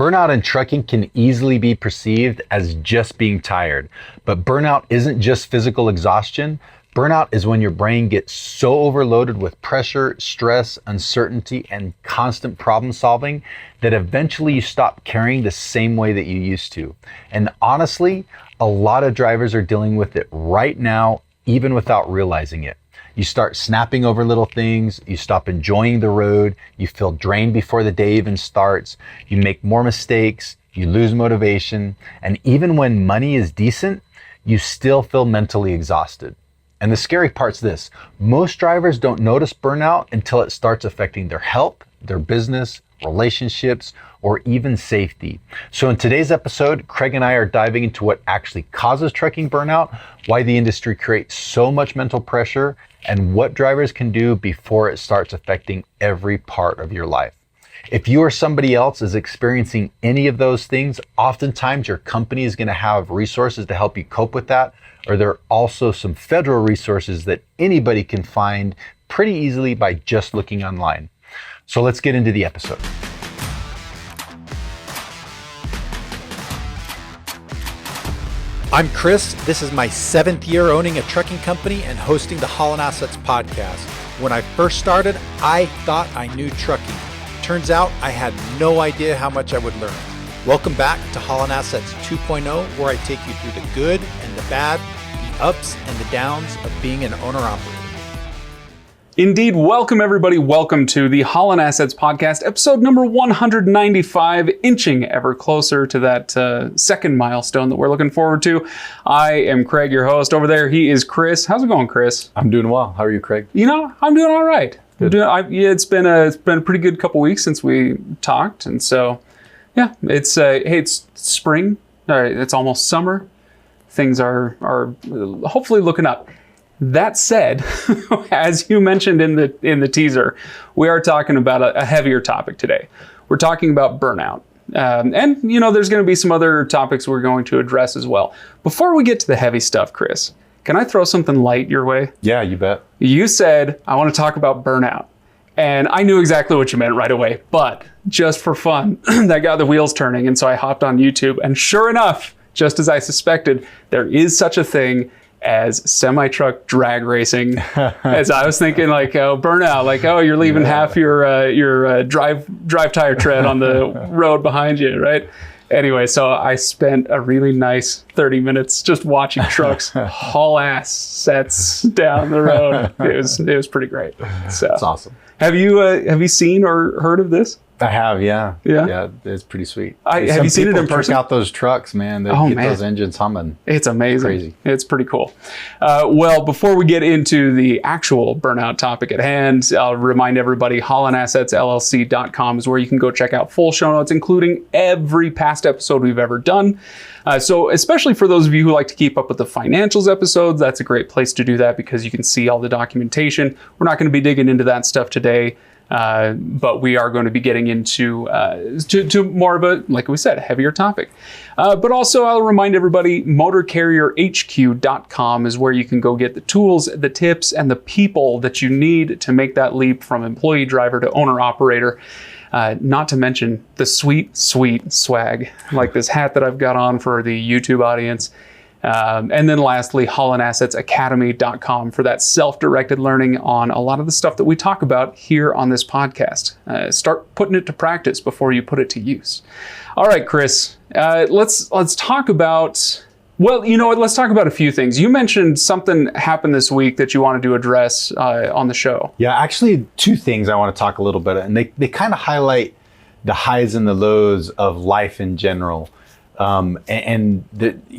Burnout in trucking can easily be perceived as just being tired, but burnout isn't just physical exhaustion. Burnout is when your brain gets so overloaded with pressure, stress, uncertainty, and constant problem solving that eventually you stop caring the same way that you used to. And honestly, a lot of drivers are dealing with it right now, even without realizing it. You start snapping over little things, you stop enjoying the road, you feel drained before the day even starts, you make more mistakes, you lose motivation, and even when money is decent, you still feel mentally exhausted. And the scary part's this: most drivers don't notice burnout until it starts affecting their health, their business, relationships, or even safety. So in today's episode, Craig and I are diving into what actually causes trucking burnout, why the industry creates so much mental pressure, and what drivers can do before it starts affecting every part of your life. If you or somebody else is experiencing any of those things, oftentimes your company is going to have resources to help you cope with that, or there are also some federal resources that anybody can find pretty easily by just looking online. So let's get into the episode. I'm Chris. This is my 7th year owning a trucking company and hosting the Haulin Assets podcast. When I first started, I thought I knew trucking. Turns out I had no idea how much I would learn. Welcome back to Haulin Assets 2.0, where I take you through the good and the bad, the ups and the downs of being an owner-operator. Indeed, welcome everybody. Welcome to the Haulin Assets podcast, episode number 195, inching ever closer to that second milestone that we're looking forward to. I am Craig, your host. Over there, he is Chris. How's it going, Chris? I'm doing well. How are you, Craig? You know, I'm doing all right. It's been a pretty good couple weeks since we talked, and so yeah, it's spring. It's almost summer. Things are hopefully looking up. That said, as you mentioned in the teaser, we are talking about a heavier topic today. We're talking about burnout. And, you know, there's going to be some other topics we're going to address as well. Before we get to the heavy stuff, Chris, can I throw something light your way? Yeah, you bet. You said, I want to talk about burnout. And I knew exactly what you meant right away. But just for fun, that got the wheels turning. And so I hopped on YouTube. And sure enough, just as I suspected, there is such a thing as semi-truck drag racing. As I was thinking, like, oh, burnout, like, oh, you're leaving half your drive tire tread on the road behind you, right? Anyway, so I spent a really nice 30 minutes just watching trucks haul ass sets down the road. It was pretty great. So that's awesome. Have you seen or heard of this? I have, yeah. Yeah? Yeah, it's pretty sweet. Have you seen it in person? Check out those trucks, man. They get those engines humming. It's amazing. Crazy. It's pretty cool. Well, before we get into the actual burnout topic at hand, I'll remind everybody, HaulinAssetsLLC.com is where you can go check out full show notes, including every past episode we've ever done. So especially for those of you who like to keep up with the financials episodes, that's a great place to do that because you can see all the documentation. We're not going to be digging into that stuff today. But we are going to be getting into to more of a, like we said, heavier topic. But also I'll remind everybody, motorcarrierhq.com is where you can go get the tools, the tips, and the people that you need to make that leap from employee driver to owner operator. Not to mention the sweet, sweet swag, like this hat that I've got on for the YouTube audience. And then lastly, HaulinAssetsAcademy.com for that self-directed learning on a lot of the stuff that we talk about here on this podcast. Start putting it to practice before you put it to use. All right, Chris, let's talk about, well, you know what, let's talk about a few things. You mentioned something happened this week that you wanted to address on the show. Yeah, actually two things I want to talk a little bit, and they kind of highlight the highs and the lows of life in general. And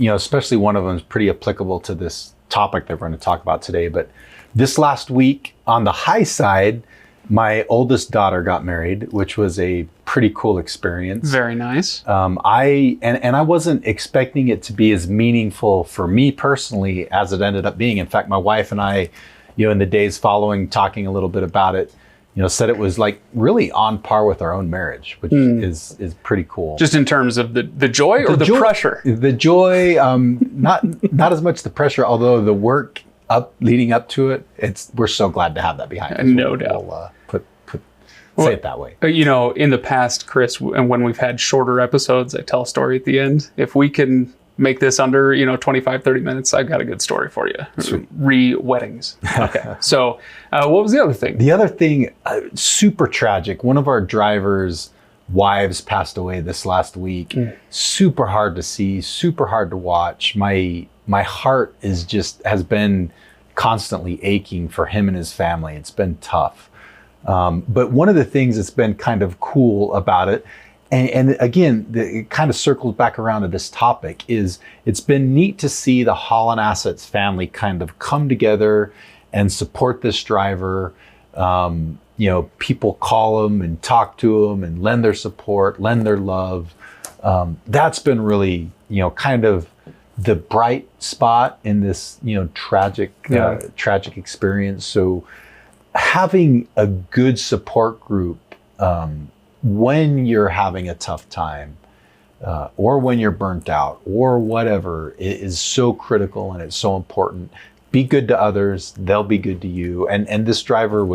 especially one of them is pretty applicable to this topic that we're going to talk about today. But this last week, on the high side, my oldest daughter got married, which was a pretty cool experience. Very nice. I wasn't expecting it to be as meaningful for me personally as it ended up being. In fact, my wife and I, in the days following, talking a little bit about it, said it was like really on par with our own marriage, which is pretty cool. Just in terms of the joy or the pressure? The joy, not as much the pressure, although the work leading up to it, we're so glad to have that behind us. No doubt. We'll say it that way. You know, in the past, Chris, and when we've had shorter episodes, I tell a story at the end. If we can make this under, 25, 30 minutes, I've got a good story for you. Sweet. Re-weddings. Okay. So what was the other thing? The other thing, super tragic. One of our drivers' wives passed away this last week. Super hard to see, super hard to watch. My heart has been constantly aching for him and his family. It's been tough. But one of the things that's been kind of cool about it, and again, it kind of circles back around to this topic, is it's been neat to see the Haulin Assets family kind of come together and support this driver. People call them and talk to them and lend their support, lend their love. That's been really, kind of the bright spot in this, tragic experience. So having a good support group, when you're having a tough time, or when you're burnt out or whatever, it is so critical and it's so important. Be good to others, they'll be good to you. And this driver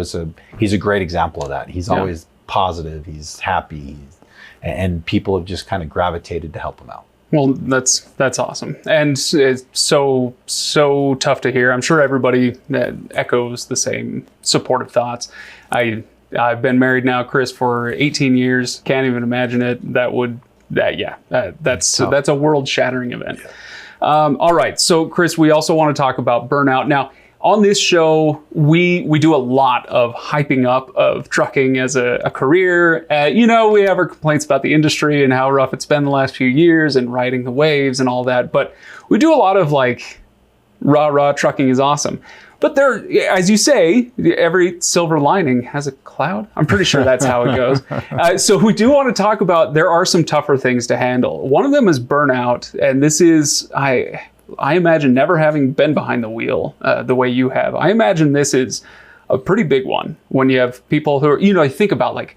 he's a great example of that. He's always positive, he's happy, and people have just kind of gravitated to help him out. Well, that's awesome. And it's so tough to hear. I'm sure everybody echoes the same supportive thoughts. I've been married now, Chris, for 18 years. Can't even imagine it. That's a world-shattering event. Yeah. All right. So, Chris, we also want to talk about burnout. Now, on this show, we do a lot of hyping up of trucking as a career. We have our complaints about the industry and how rough it's been the last few years and riding the waves and all that. But we do a lot of rah, trucking is awesome. But there, as you say, every silver lining has a cloud. I'm pretty sure that's how it goes. So we do want to talk about, there are some tougher things to handle. One of them is burnout. And this is, I imagine, never having been behind the wheel the way you have, I imagine this is a pretty big one when you have people who are, you think about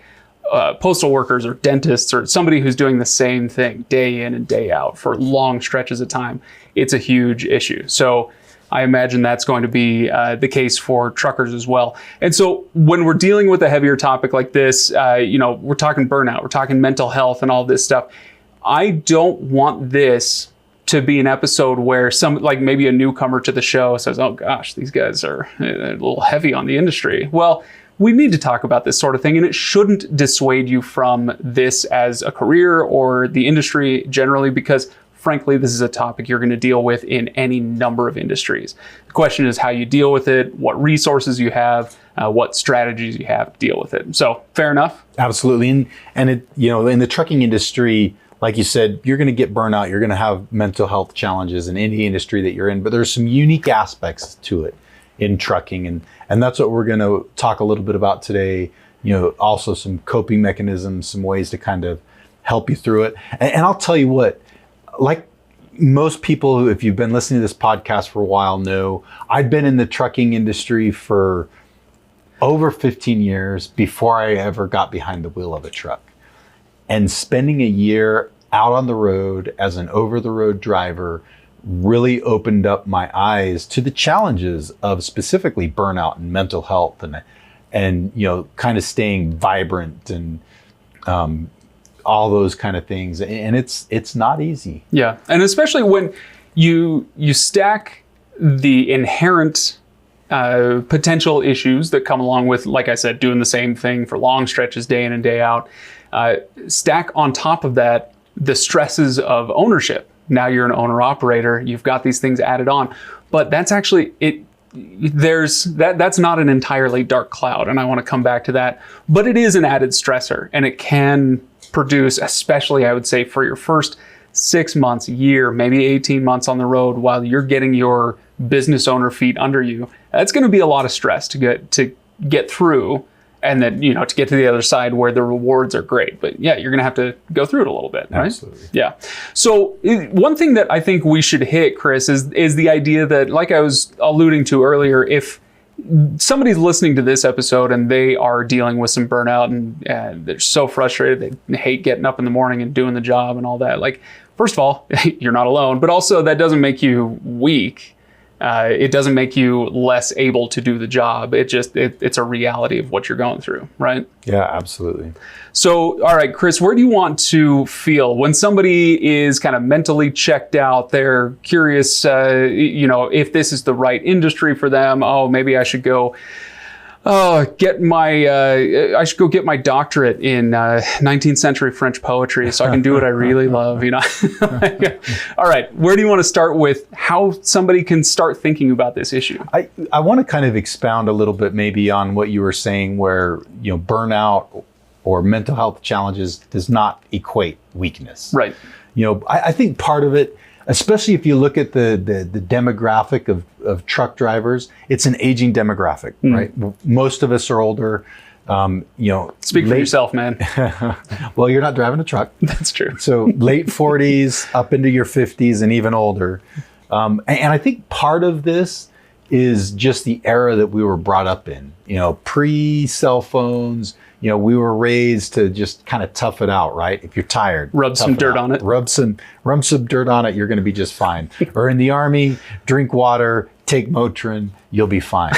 postal workers or dentists or somebody who's doing the same thing day in and day out for long stretches of time. It's a huge issue. So I imagine that's going to be the case for truckers as well. And so when we're dealing with a heavier topic like this, we're talking burnout, we're talking mental health and all this stuff. I don't want this to be an episode where maybe a newcomer to the show says, oh gosh, these guys are a little heavy on the industry. Well, we need to talk about this sort of thing, and it shouldn't dissuade you from this as a career or the industry generally, because frankly, this is a topic you're going to deal with in any number of industries. The question is how you deal with it, what resources you have, what strategies you have to deal with it. So, fair enough? Absolutely. And it, in the trucking industry, like you said, you're going to get burnout, you're going to have mental health challenges in any industry that you're in, but there's some unique aspects to it in trucking. And that's what we're going to talk a little bit about today. Also some coping mechanisms, some ways to kind of help you through it. And I'll tell you what, like most people who, if you've been listening to this podcast for a while, know, I'd been in the trucking industry for over 15 years before I ever got behind the wheel of a truck. And spending a year out on the road as an over-the-road driver really opened up my eyes to the challenges of specifically burnout and mental health and kind of staying vibrant and all those kind of things. And it's not easy. Yeah. And especially when you stack the inherent potential issues that come along with, like I said, doing the same thing for long stretches, day in and day out, stack on top of that the stresses of ownership. Now you're an owner operator, you've got these things added on, but that's actually it. That's not an entirely dark cloud. And I want to come back to that, but it is an added stressor, and it can produce, especially I would say for your first 6 months, year, maybe 18 months on the road while you're getting your business owner feet under you. That's going to be a lot of stress to get through, and then, to get to the other side where the rewards are great. But yeah, you're going to have to go through it a little bit, right? Absolutely. Yeah. So one thing that I think we should hit, Chris, is the idea that, like I was alluding to earlier, if somebody's listening to this episode and they are dealing with some burnout and they're so frustrated, they hate getting up in the morning and doing the job and all that. First of all, you're not alone, but also that doesn't make you weak. It doesn't make you less able to do the job. It's a reality of what you're going through, right? Yeah, absolutely. So, all right, Chris, where do you want to feel when somebody is kind of mentally checked out? They're curious, if this is the right industry for them. Oh, maybe I should go get my doctorate in 19th century French poetry so I can do what I really love, All right, where do you want to start with how somebody can start thinking about this issue? I want to kind of expound a little bit maybe on what you were saying where, burnout or mental health challenges does not equate weakness. Right. I think part of it, especially if you look at the demographic of truck drivers, it's an aging demographic, right? Most of us are older. Speak for yourself, man. Well, you're not driving a truck. That's true. So late 40s up into your 50s and even older. And I think part of this is just the era that we were brought up in, pre-cell phones. We were raised to just kind of tough it out, right? If you're tired, rub some dirt on it. Rub some dirt on it. You're going to be just fine. Or in the Army, drink water, take Motrin, you'll be fine.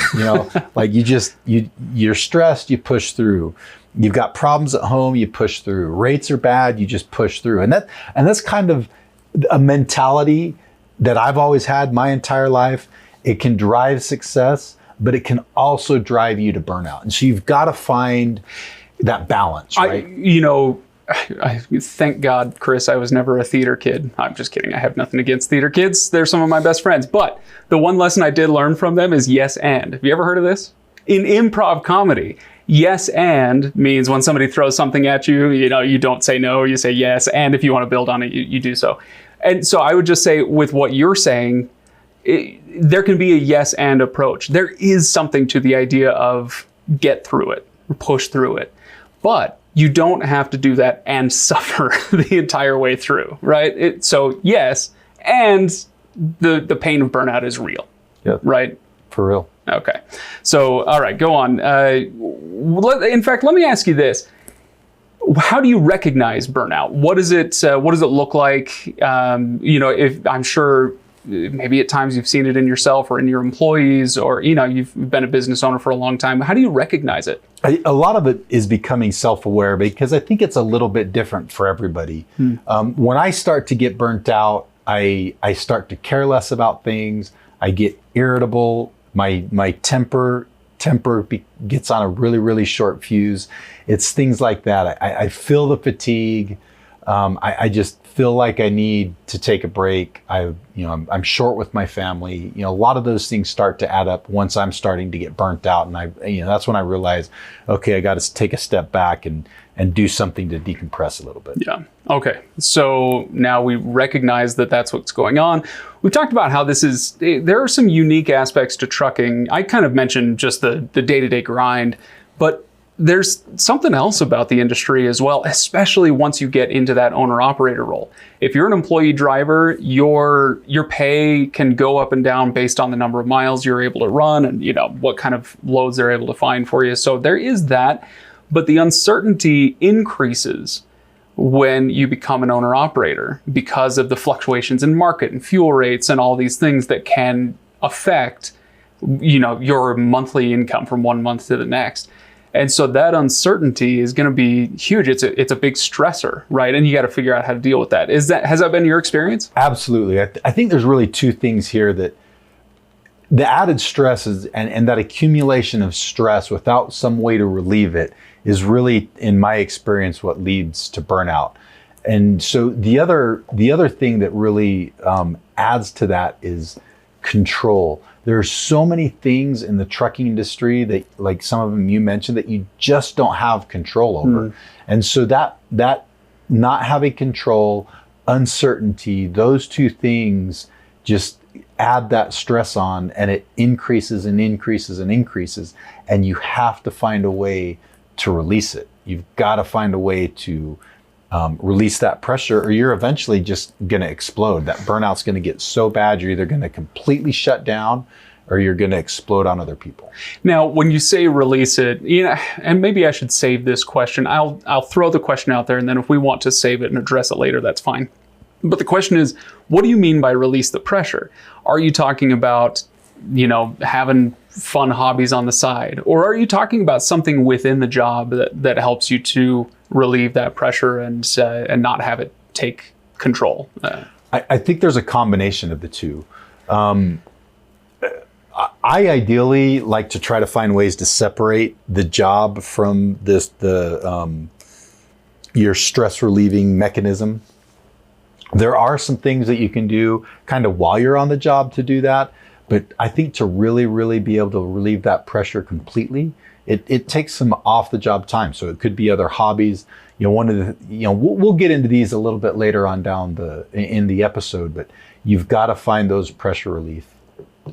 Like you're stressed, you push through. You've got problems at home, you push through. Rates are bad, you just push through. And that's kind of a mentality that I've always had my entire life. It can drive success, but it can also drive you to burnout. And so you've got to find that balance, right? I thank God, Chris, I was never a theater kid. I'm just kidding. I have nothing against theater kids. They're some of my best friends. But the one lesson I did learn from them is yes and. Have you ever heard of this? In improv comedy, yes and means when somebody throws something at you, you don't say no, you say yes. And if you want to build on it, you do so. And so I would just say with what you're saying, there can be a yes and approach. There is something to the idea of get through it, push through it. But you don't have to do that and suffer the entire way through, right? So yes, and the pain of burnout is real, right? For real. Okay. So, all right, go on. In fact, let me ask you this. How do you recognize burnout? What does it look like? If I'm sure maybe at times you've seen it in yourself or in your employees, or you've been a business owner for a long time. How do you recognize it? A lot of it is becoming self-aware, because I think it's a little bit different for everybody. When I start to get burnt out, I start to care less about things. I get irritable. My temper gets on a really, really short fuse. It's things like that. I feel the fatigue. I just feel like I need to take a break. I'm short with my family. A lot of those things start to add up once I'm starting to get burnt out, and that's when I realize, okay, I got to take a step back and do something to decompress a little bit. Yeah. Okay. So now we recognize that that's what's going on. We've talked about how there are some unique aspects to trucking. I kind of mentioned just the day-to-day grind, but there's something else about the industry as well, especially once you get into that owner-operator role. If you're an employee driver, your pay can go up and down based on the number of miles you're able to run and what kind of loads they're able to find for you. So there is that, but the uncertainty increases when you become an owner-operator because of the fluctuations in market and fuel rates and all these things that can affect your monthly income from one month to the next. And so that uncertainty is going to be huge. It's a big stressor, right? And you got to figure out how to deal with that. Has that been your experience? Absolutely. I think there's really two things here that the added stress is, and that accumulation of stress without some way to relieve it is really, in my experience, what leads to burnout. And so the other thing that really adds to that is control. There are so many things in the trucking industry that, like some of them you mentioned, that you just don't have control over. And so that not having control, uncertainty, those two things just add that stress on, and it increases and increases and increases. And you have to find a way to release it. You've got to find a way to release that pressure, or you're eventually just going to explode. That burnout's going to get so bad, you're either going to completely shut down or you're going to explode on other people. Now, when you say release it, and maybe I should save this question. I'll throw the question out there, and then if we want to save it and address it later, that's fine. But the question is, what do you mean by release the pressure? Are you talking about having fun hobbies on the side? Or are you talking about something within the job that helps you to relieve that pressure and not have it take control? I think there's a combination of the two. I ideally like to try to find ways to separate the job from your stress relieving mechanism. There are some things that you can do kind of while you're on the job to do that. But I think to really, really be able to relieve that pressure completely, it takes some off the job time. So it could be other hobbies. We'll get into these a little bit later on in the episode, but you've got to find those pressure relief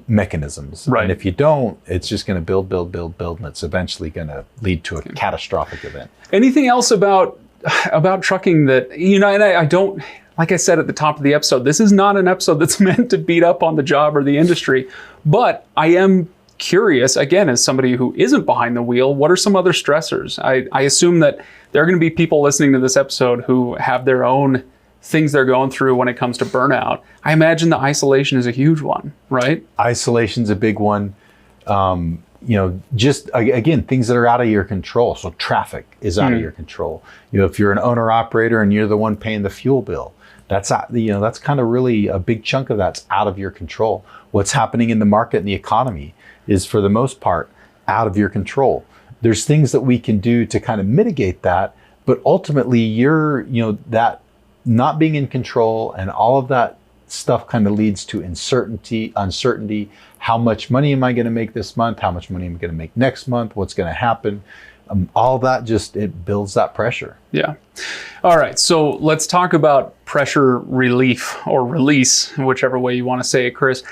mechanisms. Right. And if you don't, it's just going to build, and it's eventually going to lead to a catastrophic event. Anything else about trucking that, and I don't, like I said at the top of the episode, this is not an episode that's meant to beat up on the job or the industry, but I am curious, again, as somebody who isn't behind the wheel, what are some other stressors? I assume that there are going to be people listening to this episode who have their own things they're going through when it comes to burnout. I imagine the isolation is a huge one, right? Isolation's a big one. Just again, things that are out of your control. So traffic is out of your control. If you're an owner operator and you're the one paying the fuel bill, that's kind of really a big chunk of that's out of your control. What's happening in the market and the economy is for the most part out of your control. There's things that we can do to kind of mitigate that, but ultimately that not being in control and all of that stuff kind of leads to uncertainty. How much money am I going to make this month? How much money am I going to make next month? What's going to happen? All that it builds that pressure. Yeah. All right. So let's talk about pressure relief or release, whichever way you want to say it, Chris.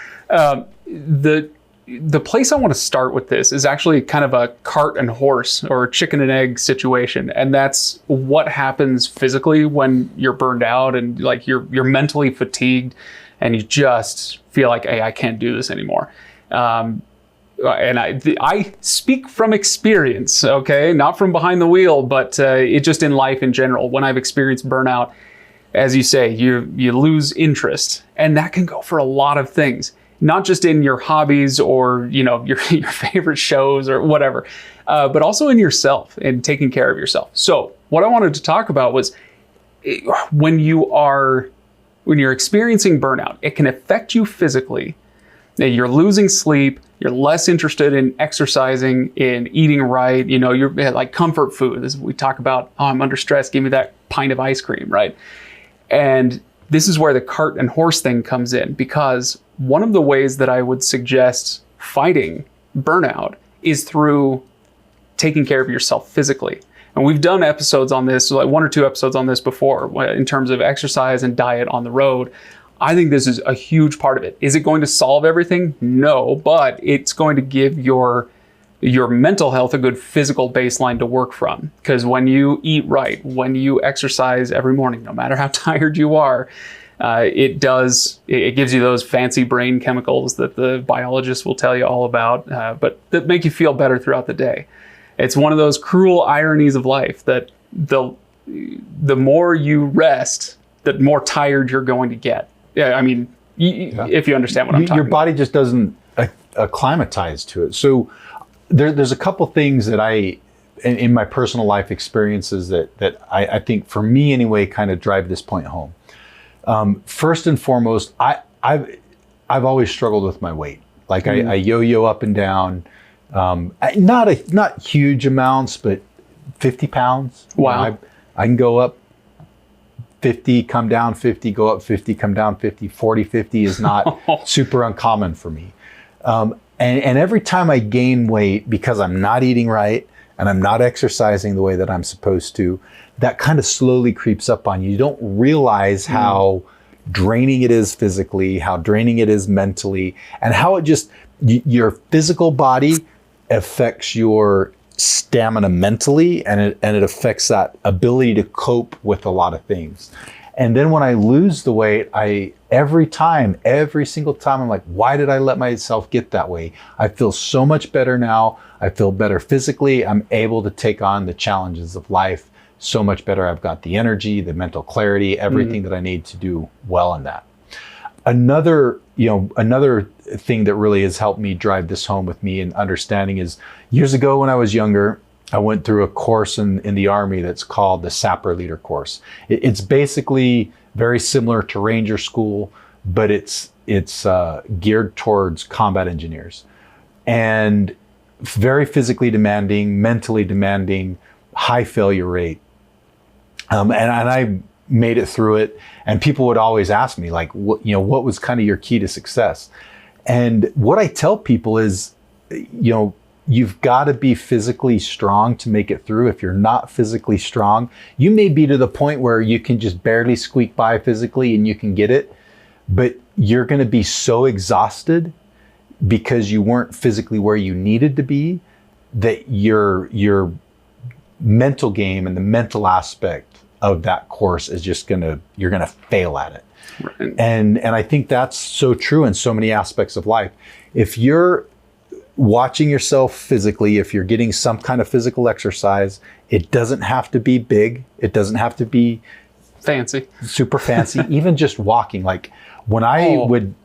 The place I want to start with this is actually kind of a cart and horse or chicken and egg situation. And that's what happens physically when you're burned out and like you're mentally fatigued and you just feel like, hey, I can't do this anymore. And I speak from experience, okay? Not from behind the wheel, but it just in life in general. When I've experienced burnout, as you say, you lose interest. And that can go for a lot of things. Not just in your hobbies or your favorite shows or whatever, but also in yourself and taking care of yourself. So what I wanted to talk about was when you're experiencing burnout, it can affect you physically. You're losing sleep. You're less interested in exercising, in eating right. You're like comfort food. This, we talk about, oh, I'm under stress. Give me that pint of ice cream, right? And this is where the cart and horse thing comes in, because one of the ways that I would suggest fighting burnout is through taking care of yourself physically. And we've done episodes on this, like 1 or 2 episodes on this before, in terms of exercise and diet on the road. I think this is a huge part of it. Is it going to solve everything? No, but it's going to give your mental health a good physical baseline to work from. Because when you eat right, when you exercise every morning, no matter how tired you are, it gives you those fancy brain chemicals that the biologists will tell you all about, but that make you feel better throughout the day. It's one of those cruel ironies of life that the more you rest, the more tired you're going to get. Yeah, I mean, if you understand what I'm talking about. Your body just doesn't acclimatize to it. So there's a couple things that in my personal life experiences that I think, for me anyway, kind of drive this point home. First and foremost, I've always struggled with my weight. Like I yo-yo up and down, not huge amounts, but 50 pounds. Wow. I can go up 50, come down 50, go up 50, come down 50, 40, 50 is not super uncommon for me. And every time I gain weight, because I'm not eating right and I'm not exercising the way that I'm supposed to, that kind of slowly creeps up on you. You don't realize how draining it is physically, how draining it is mentally, and how it just, your physical body affects your stamina mentally, and it affects that ability to cope with a lot of things. And then when I lose the weight, every single time, I'm like, why did I let myself get that way? I feel so much better now. I feel better physically. I'm able to take on the challenges of life so much better. I've got the energy, the mental clarity, everything that I need to do well in that. another thing that really has helped me drive this home with me and understanding is years ago when I was younger, I went through a course in the Army that's called the Sapper Leader course. It's basically very similar to Ranger School, but it's geared towards combat engineers, and very physically demanding, mentally demanding, high failure rate. And I made it through it, and people would always ask me like, what was kind of your key to success? And what I tell people is, you've got to be physically strong to make it through. If you're not physically strong, you may be to the point where you can just barely squeak by physically and you can get it, but you're going to be so exhausted because you weren't physically where you needed to be that your mental game and the mental aspect of that course is just you're going to fail at it. Right. And I think that's so true in so many aspects of life. If you're watching yourself physically, if you're getting some kind of physical exercise, it doesn't have to be big. It doesn't have to be fancy, super fancy. Even just walking. Like when I would...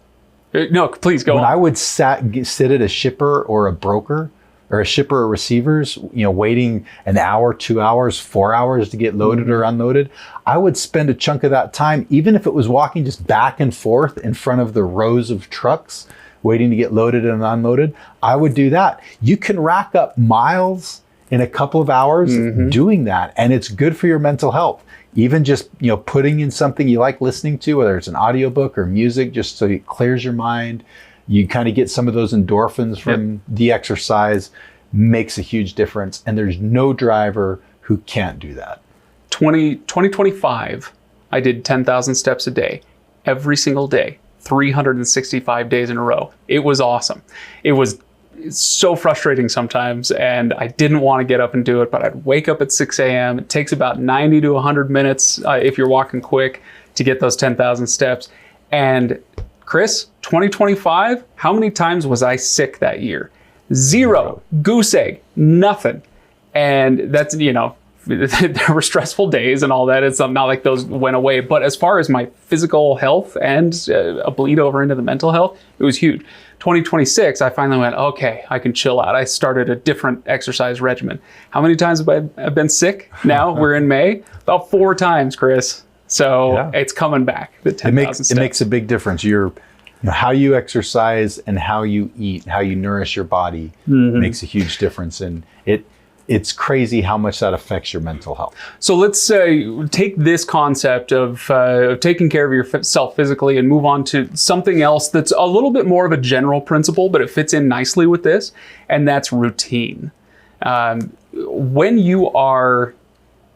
No, please go on. When I would sit at a shipper or a broker or a shipper or receivers, waiting an hour, 2 hours, 4 hours to get loaded or unloaded, I would spend a chunk of that time, even if it was walking just back and forth in front of the rows of trucks, waiting to get loaded and unloaded, I would do that. You can rack up miles in a couple of hours doing that. And it's good for your mental health. Even just, putting in something you like listening to, whether it's an audiobook or music, just so it clears your mind. You kind of get some of those endorphins from the exercise, makes a huge difference. And there's no driver who can't do that. 2025, I did 10,000 steps a day, every single day. 365 days in a row. It was awesome. It was so frustrating sometimes, and I didn't want to get up and do it, but I'd wake up at 6 a.m. It takes about 90 to 100 minutes if you're walking quick to get those 10,000 steps. And Chris, 2025, how many times was I sick that year? Zero. Goose egg. Nothing. And that's, there were stressful days and all that. It's not like those went away. But as far as my physical health and a bleed over into the mental health, it was huge. 2026, I finally went, okay, I can chill out. I started a different exercise regimen. How many times have I been sick? Now we're in May. About 4 times, Chris. So it's coming back. The 10,000 steps. It makes a big difference. How you exercise and how you eat, how you nourish your body makes a huge difference. And it's crazy how much that affects your mental health. So let's take this concept of taking care of yourself physically and move on to something else that's a little bit more of a general principle, but it fits in nicely with this, and that's routine. When you are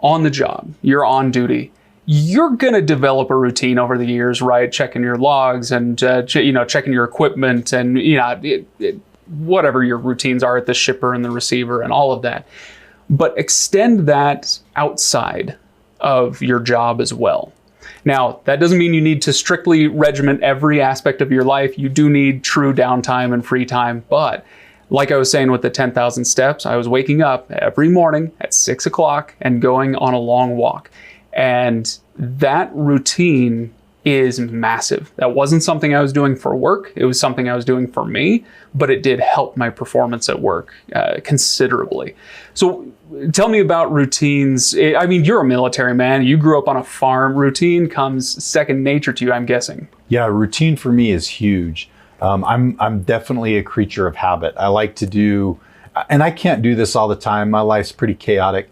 on the job, you're on duty, you're going to develop a routine over the years, right? Checking your logs and checking your equipment and whatever your routines are at the shipper and the receiver and all of that. But extend that outside of your job as well. Now, that doesn't mean you need to strictly regiment every aspect of your life. You do need true downtime and free time. But like I was saying with the 10,000 steps, I was waking up every morning at 6 o'clock and going on a long walk. And that routine is massive. That wasn't something I was doing for work. It was something I was doing for me, but it did help my performance at work considerably. So tell me about routines. I mean, you're a military man. You grew up on a farm. Routine comes second nature to you, I'm guessing. Yeah, routine for me is huge. I'm definitely a creature of habit. I like to do, and I can't do this all the time. My life's pretty chaotic,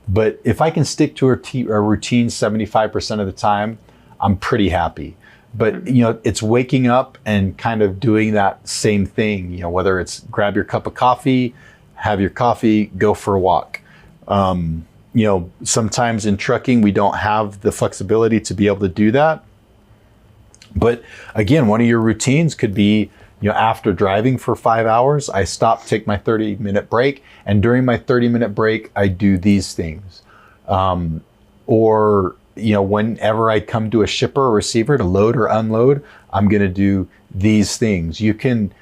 but if I can stick to a routine 75% of the time, I'm pretty happy. But, it's waking up and kind of doing that same thing, whether it's grab your cup of coffee, have your coffee, go for a walk. Sometimes in trucking, we don't have the flexibility to be able to do that. But again, one of your routines could be, after driving for 5 hours, I stop, take my 30-minute break. And during my 30-minute break, I do these things. Whenever I come to a shipper or receiver to load or unload, I'm going to do these things. You can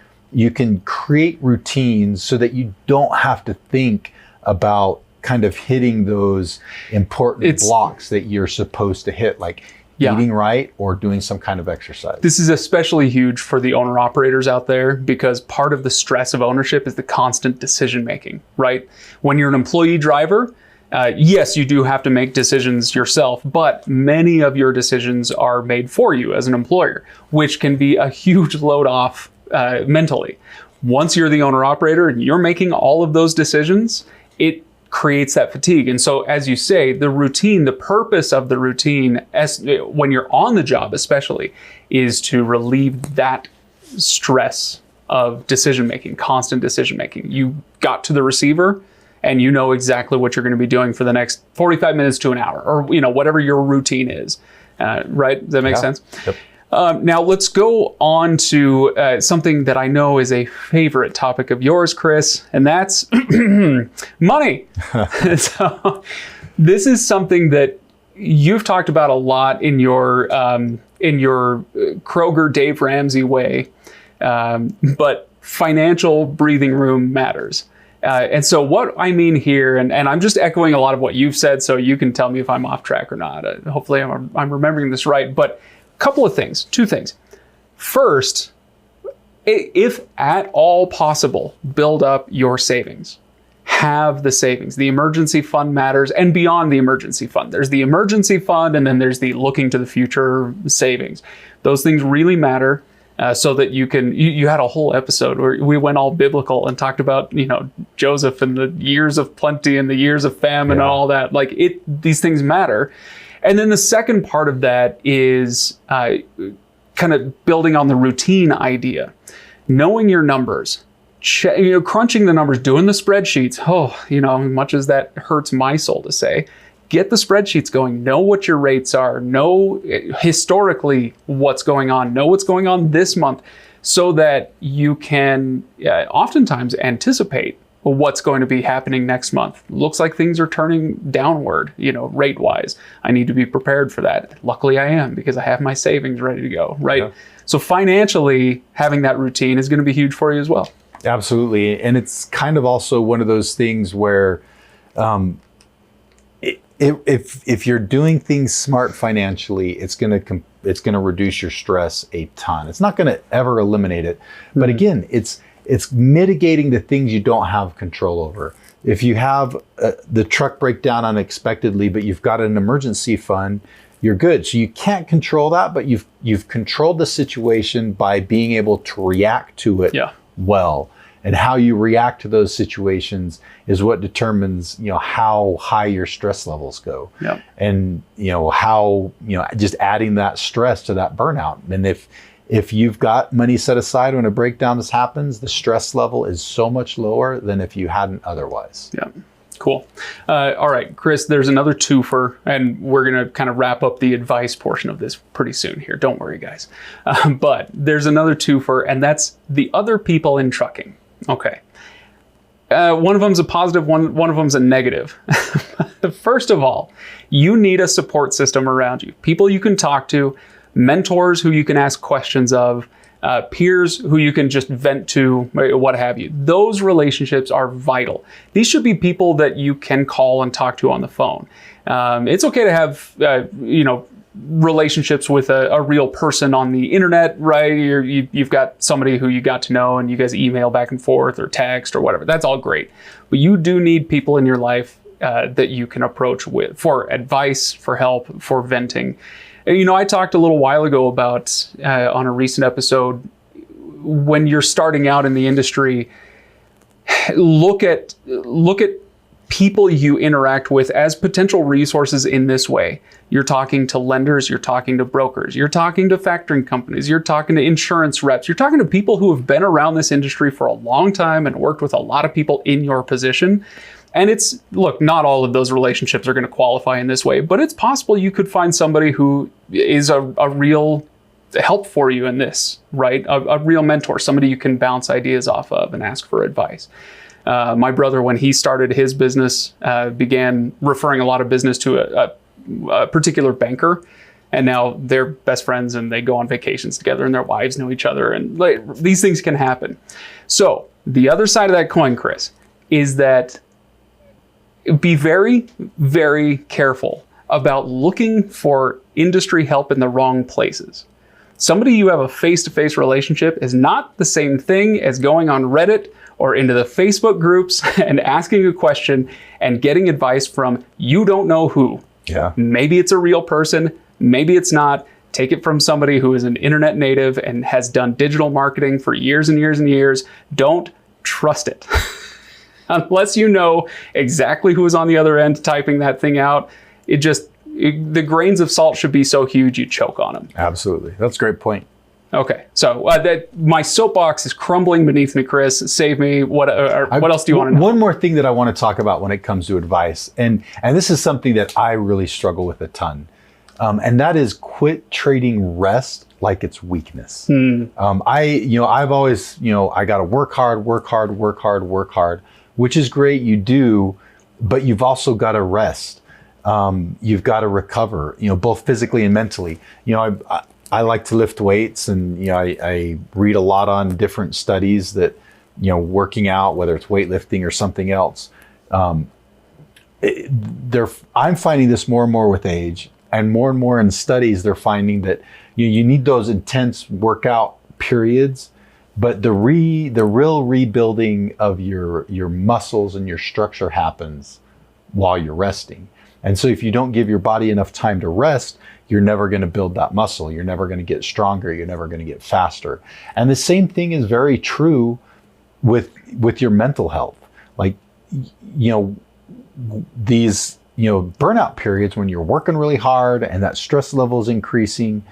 create routines so that you don't have to think about kind of hitting those important blocks that you're supposed to hit. Like Yeah. eating right, or doing some kind of exercise. This is especially huge for the owner operators out there, because part of the stress of ownership is the constant decision making, right? When you're an employee driver, yes, you do have to make decisions yourself, but many of your decisions are made for you as an employer, which can be a huge load off mentally. Once you're the owner operator and you're making all of those decisions, it creates that fatigue. And so, as you say, the routine, the purpose of the routine, when you're on the job especially, is to relieve that stress of decision making, constant decision making. You got to the receiver and you know exactly what you're going to be doing for the next 45 minutes to an hour, or whatever your routine is. Right? Does that make sense? Yep. Now let's go on to something that I know is a favorite topic of yours, Chris, and that's money. So this is something that you've talked about a lot in your Kroger Dave Ramsey way, but financial breathing room matters. And so what I mean here, and I'm just echoing a lot of what you've said, so you can tell me if I'm off track or not. Hopefully I'm remembering this right, but couple of things, two things. First, if at all possible, build up your savings. Have the savings. The emergency fund matters, and beyond the emergency fund. There's the emergency fund, and then there's the looking to the future savings. Those things really matter, so that you can, you had a whole episode where we went all biblical and talked about, Joseph and the years of plenty and the years of famine and all that. These things matter. And then the second part of that is kind of building on the routine idea. Knowing your numbers, crunching the numbers, doing the spreadsheets. Much as that hurts my soul to say, get the spreadsheets going. Know what your rates are. Know historically what's going on. Know what's going on this month, so that you can oftentimes anticipate what's going to be happening next month. Looks like things are turning downward, rate-wise. I need to be prepared for that. Luckily I am, because I have my savings ready to go, right? Yeah. So financially, having that routine is going to be huge for you as well. Absolutely. And it's kind of also one of those things where if you're doing things smart financially, it's going to reduce your stress a ton. It's not going to ever eliminate it. But again, it's mitigating the things you don't have control over. If you have the truck break down unexpectedly, but you've got an emergency fund, you're good. So you can't control that, but you've controlled the situation by being able to react to it well. And how you react to those situations is what determines, how high your stress levels go. Yep. And, how, just adding that stress to that burnout. And if you've got money set aside when a breakdown this happens, the stress level is so much lower than if you hadn't otherwise. Yeah, cool. All right, Chris, there's another twofer, and we're going to kind of wrap up the advice portion of this pretty soon here. Don't worry, guys. But there's another twofer, and that's the other people in trucking. Okay. One of them's a positive, one of them's a negative. First of all, you need a support system around you. People you can talk to, mentors who you can ask questions of, peers who you can just vent to, what have you. Those relationships are vital. These should be people that you can call and talk to on the phone. It's okay to have, relationships with a real person on the internet, right? You've got somebody who you got to know and you guys email back and forth or text or whatever. That's all great. But you do need people in your life that you can approach with for advice, for help, for venting. I talked a little while ago about, on a recent episode, when you're starting out in the industry, look at people you interact with as potential resources in this way. You're talking to lenders, you're talking to brokers, you're talking to factoring companies, you're talking to insurance reps, you're talking to people who have been around this industry for a long time and worked with a lot of people in your position. And look, not all of those relationships are going to qualify in this way, but it's possible you could find somebody who is a real help for you in this, right? A real mentor, somebody you can bounce ideas off of and ask for advice. My brother, when he started his business, began referring a lot of business to a particular banker. And now they're best friends and they go on vacations together and their wives know each other. And these things can happen. So the other side of that coin, Chris, is that be very, very careful about looking for industry help in the wrong places. Somebody you have a face-to-face relationship is not the same thing as going on Reddit or into the Facebook groups and asking a question and getting advice from you don't know who. Yeah. Maybe it's a real person, maybe it's not. Take it from somebody who is an internet native and has done digital marketing for years and years and years. Don't trust it. Unless you know exactly who is on the other end typing that thing out, the grains of salt should be so huge you choke on them. Absolutely. That's a great point. Okay, so my soapbox is crumbling beneath me, Chris. Save me. What else do you want to know? One more thing that I want to talk about when it comes to advice, and this is something that I really struggle with a ton, and that is quit treating rest like it's weakness. I've always, I got to work hard, which is great. You do, but you've also got to rest. You've got to recover, both physically and mentally. I like to lift weights, and I read a lot on different studies that working out, whether it's weightlifting or something else. I'm finding this more and more with age, and more in studies they're finding that you need those intense workout periods, but the real rebuilding of your muscles and your structure happens while you're resting. And so if you don't give your body enough time to rest, you're never going to build that muscle. You're never going to get stronger. You're never going to get faster. And the same thing is very true with your mental health. Like, these, burnout periods when you're working really hard and that stress level is increasing,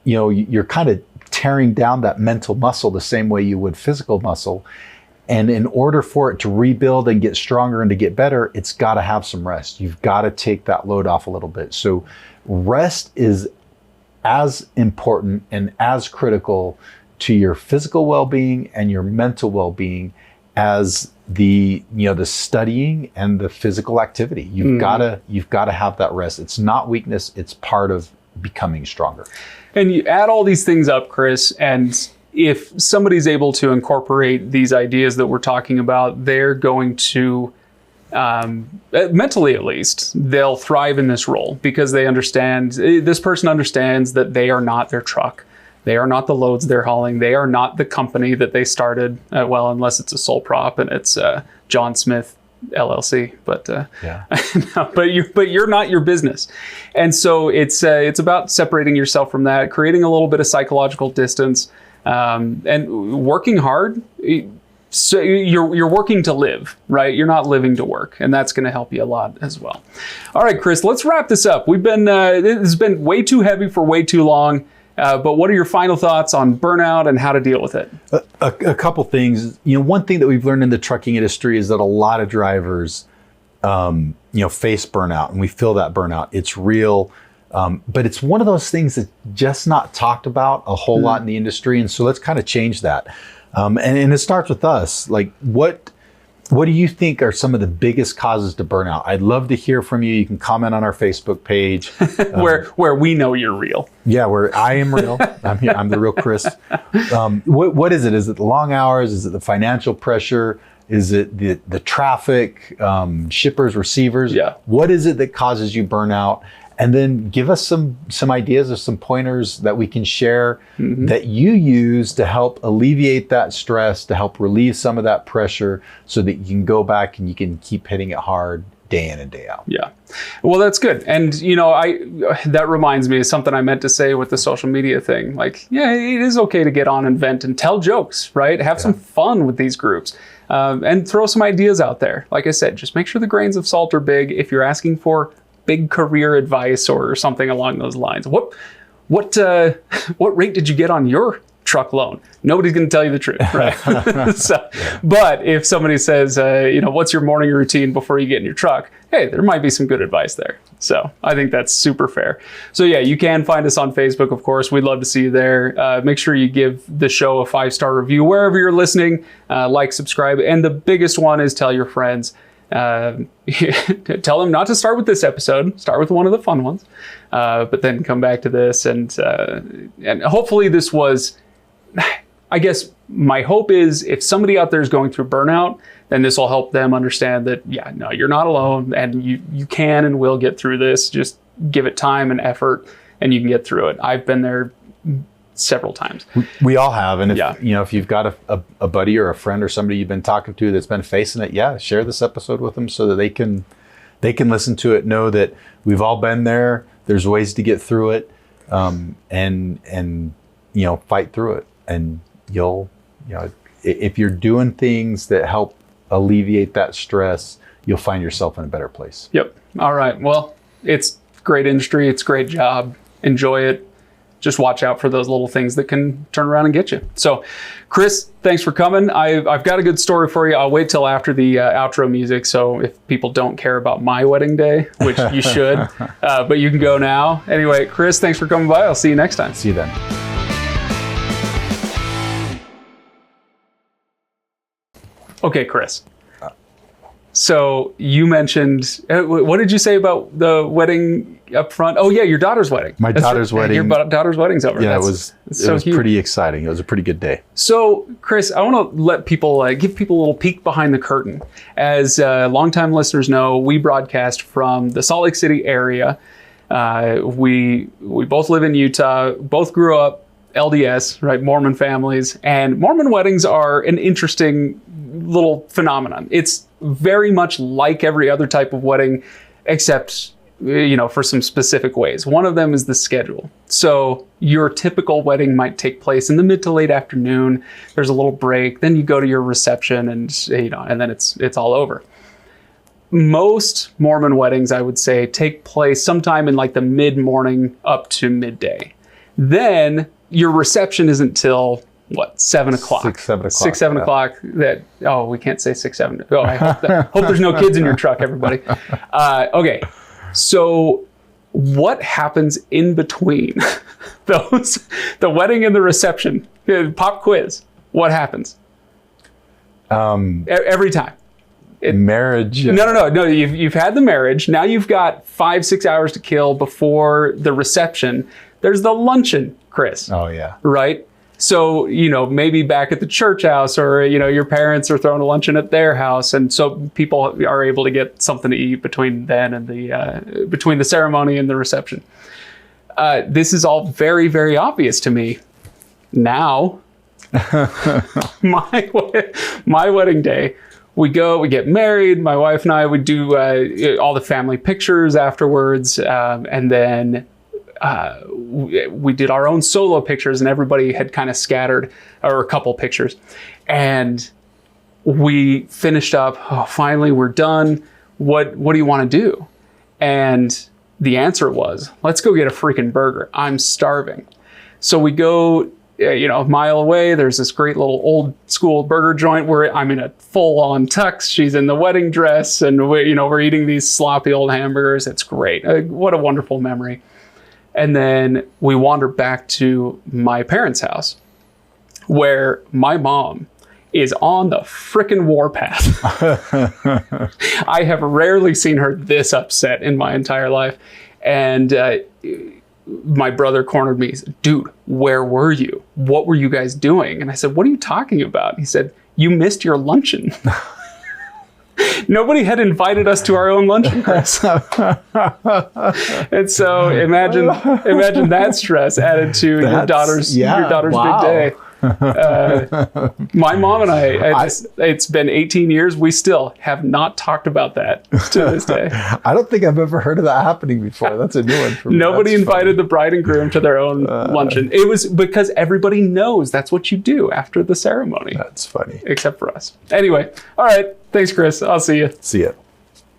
you're kind of tearing down that mental muscle the same way you would physical muscle. And in order for it to rebuild and get stronger and to get better, it's got to have some rest. You've got to take that load off a little bit. So rest is as important and as critical to your physical well-being and your mental well-being as the studying and the physical activity. You've got to have that rest. It's not weakness. It's part of becoming stronger. And you add all these things up, Chris, and if somebody's able to incorporate these ideas that we're talking about, they're going to, mentally at least, they'll thrive in this role because this person understands that they are not their truck. They are not the loads they're hauling. They are not the company that they started, unless it's a sole prop and it's John Smith LLC, but no, but you're not your business. And so it's about separating yourself from that, creating a little bit of psychological distance, and working hard. So you're working to live, right? You're not living to work, and that's going to help you a lot as well. All right, Chris, let's wrap this up. It's been way too heavy for way too long. But what are your final thoughts on burnout and how to deal with it? A couple things. One thing that we've learned in the trucking industry is that a lot of drivers, face burnout, and we feel that burnout. It's real. But it's one of those things that's just not talked about a whole lot in the industry. And so let's kind of change that. And it starts with us. Like, what do you think are some of the biggest causes to burnout? I'd love to hear from you. You can comment on our Facebook page. where we know you're real. Yeah, where I am real. I'm here. I'm the real Chris. What is it? Is it the long hours? Is it the financial pressure? Is it the traffic, shippers, receivers? Yeah. What is it that causes you burnout? And then give us some ideas or some pointers that we can share that you use to help alleviate that stress, to help relieve some of that pressure so that you can go back and you can keep hitting it hard day in and day out. Yeah. Well, that's good. And, that reminds me of something I meant to say with the social media thing. Like, yeah, it is okay to get on and vent and tell jokes, right? Have some fun with these groups. And throw some ideas out there. Like I said, just make sure the grains of salt are big. If you're asking for big career advice or something along those lines, what rate did you get on your truck loan? Nobody's going to tell you the truth, right? But if somebody says, what's your morning routine before you get in your truck? Hey, there might be some good advice there. So I think that's super fair. So yeah, you can find us on Facebook, of course. We'd love to see you there. Make sure you give the show a 5-star review wherever you're listening. Like, subscribe, and the biggest one is tell your friends. Tell them not to start with this episode. Start with one of the fun ones, but then come back to this, and hopefully this was. I guess my hope is if somebody out there is going through burnout, then this will help them understand that you're not alone, and you can and will get through this. Just give it time and effort, and you can get through it. I've been there several times. We all have. And if, Yeah. if you've got a buddy or a friend or somebody you've been talking to that's been facing it, share this episode with them so that they can listen to it, know that we've all been there. There's ways to get through it, and fight through it. And if you're doing things that help alleviate that stress, you'll find yourself in a better place. Yep. All right. Well, it's great industry. It's a great job. Enjoy it. Just watch out for those little things that can turn around and get you. So, Chris, thanks for coming. I've got a good story for you. I'll wait till after the outro music. So if people don't care about my wedding day, which you should, but you can go now. Anyway, Chris, thanks for coming by. I'll see you next time. See you then. Okay, Chris. So you mentioned, what did you say about the wedding up front? Oh yeah, your daughter's wedding. My daughter's wedding. Your daughter's wedding's over. Yeah, it was pretty exciting. It was a pretty good day. So Chris, I want to let people, give people a little peek behind the curtain. As longtime listeners know, we broadcast from the Salt Lake City area. We both live in Utah, both grew up LDS, right? Mormon families, and Mormon weddings are an interesting little phenomenon. It's very much like every other type of wedding, except, for some specific ways. One of them is the schedule. So your typical wedding might take place in the mid to late afternoon. There's a little break, then you go to your reception, and then it's all over. Most Mormon weddings, I would say, take place sometime in like the mid-morning up to midday. Then your reception isn't till 7 o'clock? 6, 7 o'clock. 6, 7 o'clock. We can't say 6, 7. Oh, I hope there's no kids in your truck, everybody. Okay. So what happens in between the wedding and the reception? Pop quiz. What happens? Every time. Marriage. No. You've had the marriage. Now you've got 5-6 hours to kill before the reception. There's the luncheon, Chris. Oh yeah. Right? So, maybe back at the church house, or, your parents are throwing a luncheon at their house. And so people are able to get something to eat between then and between the ceremony and the reception. This is all very, very obvious to me now. My wedding day, we get married. My wife and I would do all the family pictures afterwards. And then we did our own solo pictures, and everybody had kind of scattered, or a couple pictures. And we finished up, finally we're done. What do you want to do? And the answer was, let's go get a freaking burger. I'm starving. So we go, a mile away, there's this great little old school burger joint where I'm in a full on tux. She's in the wedding dress, and we're eating these sloppy old hamburgers. It's great. What a wonderful memory. And then we wander back to my parents' house, where my mom is on the frickin' warpath. I have rarely seen her this upset in my entire life. And my brother cornered me. He said, dude, where were you? What were you guys doing? And I said, what are you talking about? He said, you missed your luncheon. Nobody had invited us to our own luncheon, Chris. And so imagine that stress added to your daughter's wow. big day. My mom and I, it's been 18 years. We still have not talked about that to this day. I don't think I've ever heard of that happening before. That's a new one for me. Nobody invited the bride and groom to their own luncheon. It was because everybody knows that's what you do after the ceremony. That's funny. Except for us. Anyway, all right. Thanks, Chris. I'll see you. See ya.